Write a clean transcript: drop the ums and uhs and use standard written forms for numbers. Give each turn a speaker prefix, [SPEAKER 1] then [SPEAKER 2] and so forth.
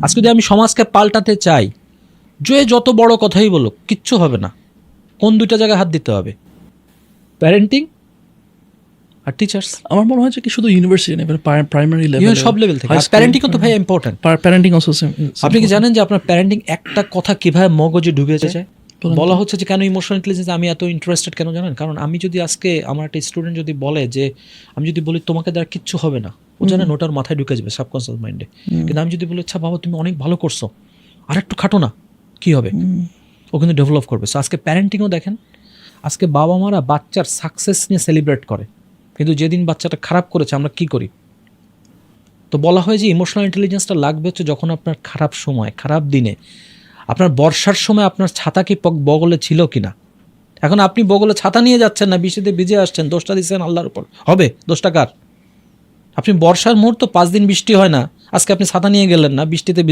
[SPEAKER 1] আজকে যদি আমি সমাজকে পাল্টাতে চাই, যে যত বড় কথাই বলুক কিচ্ছু হবে না। কোন দুইটা জায়গায় হাত দিতে হবে? প্যারেন্টিং আর টিচার্স।
[SPEAKER 2] আমার মনে হয় যে কি শুধু ইউনিভার্সিটি না, প্রাইমারি লেভেল,
[SPEAKER 1] সব লেভেল থেকে প্যারেন্টিং তো ভাই ইম্পর্টেন্ট।
[SPEAKER 2] Parenting also.
[SPEAKER 1] আপনি কি জানেন যে আপনার প্যারেন্টিং একটা কথা কিভাবে মগজে ঢুকে যায়? বলা হচ্ছে যে কেন ইমোশনাল ইন্টেলিজেন্স আমি এত ইন্টারেস্টেড কেন জানেন? কারণ আমি যদি আজকে আমার একটা স্টুডেন্ট যদি বলে যে আমি যদি বলি তোমাকে দ্বারা কিচ্ছু হবে না, ও জানেন ওটার মাথায় ঢুকে যাবে সাবকনসিয়াস মাইন্ডে। কিন্তু আমি যদি বলি আচ্ছা বাবা তুমি অনেক ভালো করছো, আর একটু খাটো না, কি হবে? ও কিন্তু ডেভেলপ করবে। সো আজকে প্যারেন্টিংও দেখেন, আজকে বাবা মারা বাচ্চার সাকসেস নিয়ে সেলিব্রেট করে, কিন্তু যেদিন বাচ্চাটা খারাপ করেছে আমরা কি করি? তো বলা হয় যে ইমোশনাল ইন্টেলিজেন্সটা লাগবে হচ্ছে যখন আপনার খারাপ সময়, খারাপ দিনে, আপনার বর্ষার সময় আপনার ছাতা কি বগলে ছিল কিনা। এখন আপনি বগলে ছাতা নিয়ে যাচ্ছেন না, বৃষ্টিতে ভিজে আসছেন, দোষটা দিচ্ছেন আল্লাহর উপর, হবে? দোষটা কার? আপনি বর্ষার মুহূর্ত 5 দিন বৃষ্টি হয় না, আজকে আপনি ছাতা নিয়ে গেলেন না, বৃষ্টিতে